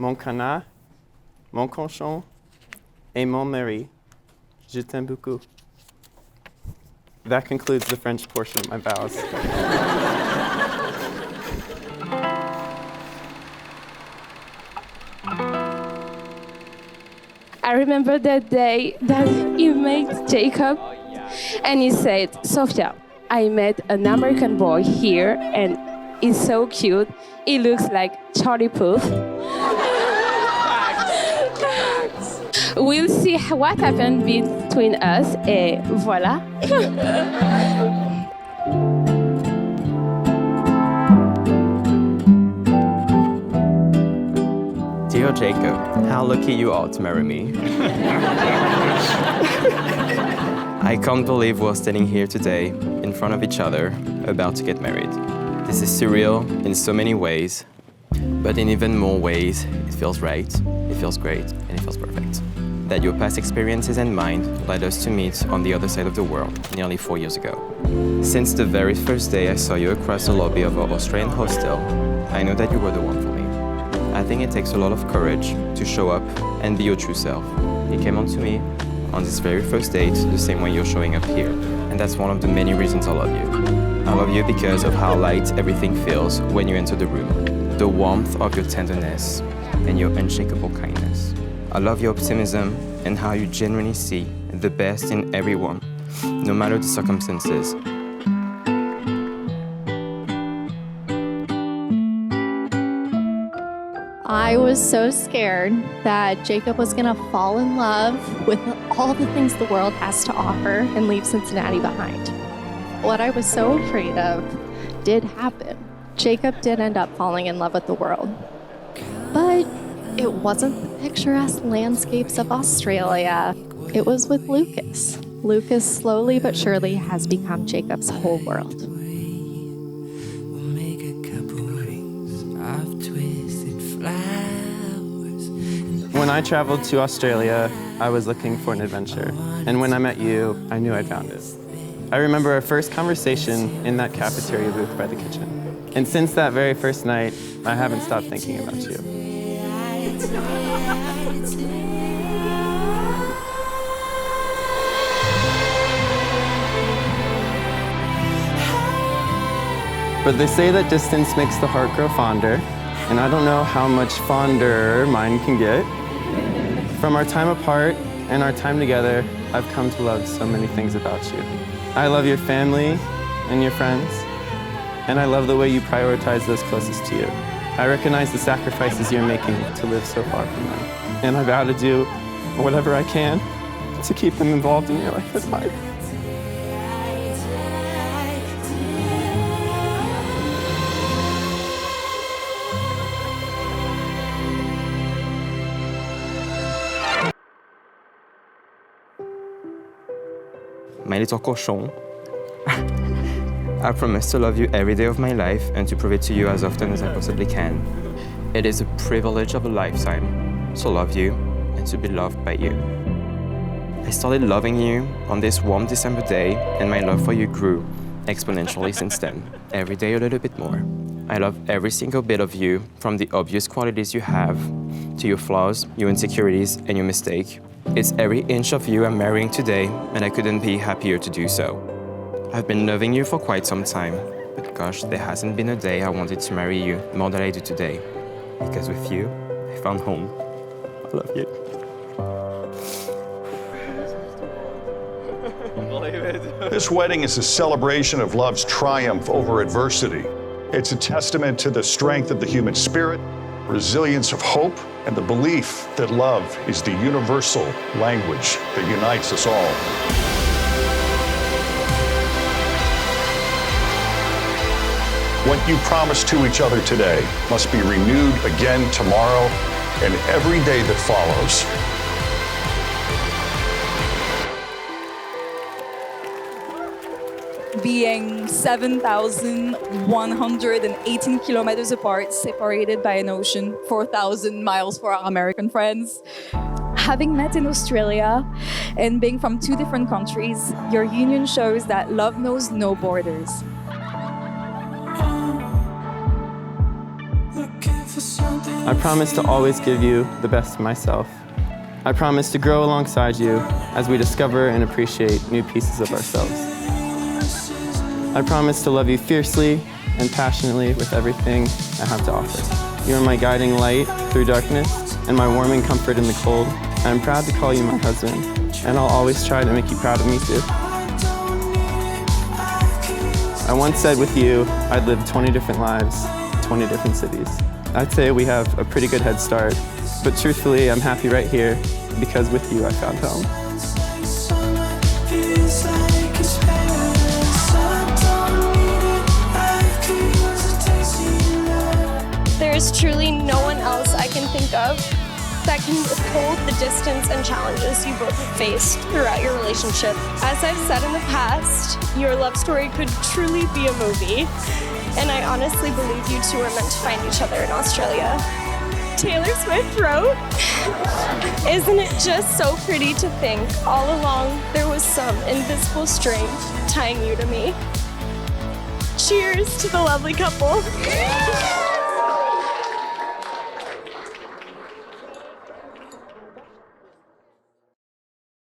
mon canard, mon cochon, et mon mari. Je t'aime beaucoup. That concludes the French portion of my vows. I remember that day that he met Jacob, and he said, Sophia, I met an American boy here, and he's so cute. He looks like Charlie Puth. We'll see what happened between us, et voilà. Dear Jacob, how lucky you are to marry me. I can't believe we're standing here today in front of each other, about to get married. This is surreal in so many ways, but in even more ways, it feels right, it feels great, and it feels perfect. That your past experiences and mine led us to meet on the other side of the world nearly 4 years ago. Since the very first day I saw you across the lobby of our Australian hostel, I know that you were the one for me. I think it takes a lot of courage to show up and be your true self. You came on to me on this very first date the same way you're showing up here, and that's one of the many reasons I love you. I love you because of how light everything feels when you enter the room, the warmth of your tenderness, and your unshakable kindness. I love your optimism and how you genuinely see the best in everyone, no matter the circumstances. I was so scared that Jacob was gonna fall in love with all the things the world has to offer and leave Cincinnati behind. What I was so afraid of did happen. Jacob did end up falling in love with the world. But it wasn't the picturesque landscapes of Australia. It was with Lucas. Lucas slowly but surely has become Jacob's whole world. When I traveled to Australia, I was looking for an adventure. And when I met you, I knew I'd found it. I remember our first conversation in that cafeteria booth by the kitchen. And since that very first night, I haven't stopped thinking about you. But they say that distance makes the heart grow fonder, and I don't know how much fonder mine can get. From our time apart and our time together, I've come to love so many things about you. I love your family and your friends, and I love the way you prioritize those closest to you. I recognize the sacrifices you're making to live so far from them, and I vow to do whatever I can to keep them involved in your life as mine. My little cochon. I promise to love you every day of my life and to prove it to you as often as I possibly can. It is a privilege of a lifetime to love you and to be loved by you. I started loving you on this warm December day, and my love for you grew exponentially since then, every day a little bit more. I love every single bit of you, from the obvious qualities you have to your flaws, your insecurities, and your mistake. It's every inch of you I'm marrying today, and I couldn't be happier to do so. I've been loving you for quite some time, but gosh, there hasn't been a day I wanted to marry you more than I do today. Because with you, I found home. I love you. This wedding is a celebration of love's triumph over adversity. It's a testament to the strength of the human spirit, resilience of hope, and the belief that love is the universal language that unites us all. What you promise to each other today must be renewed again tomorrow and every day that follows. Being 7,118 kilometers apart, separated by an ocean, 4,000 miles for our American friends. Having met in Australia and being from two different countries, your union shows that love knows no borders. Looking for something I promise to always give you the best of myself. I promise to grow alongside you as we discover and appreciate new pieces of ourselves. I promise to love you fiercely and passionately with everything I have to offer. You are my guiding light through darkness and my warming comfort in the cold. I am proud to call you my husband, and I'll always try to make you proud of me too. I once said with you, I'd live 20 different lives, 20 different cities. I'd say we have a pretty good head start, but truthfully, I'm happy right here because with you I found home. There is truly no one else I can think of that can withhold the distance and challenges you both have faced throughout your relationship. As I've said in the past, your love story could truly be a movie, and I honestly believe you two are meant to find each other in Australia. Taylor Swift wrote, "Isn't it just so pretty to think all along there was some invisible string tying you to me?" Cheers to the lovely couple.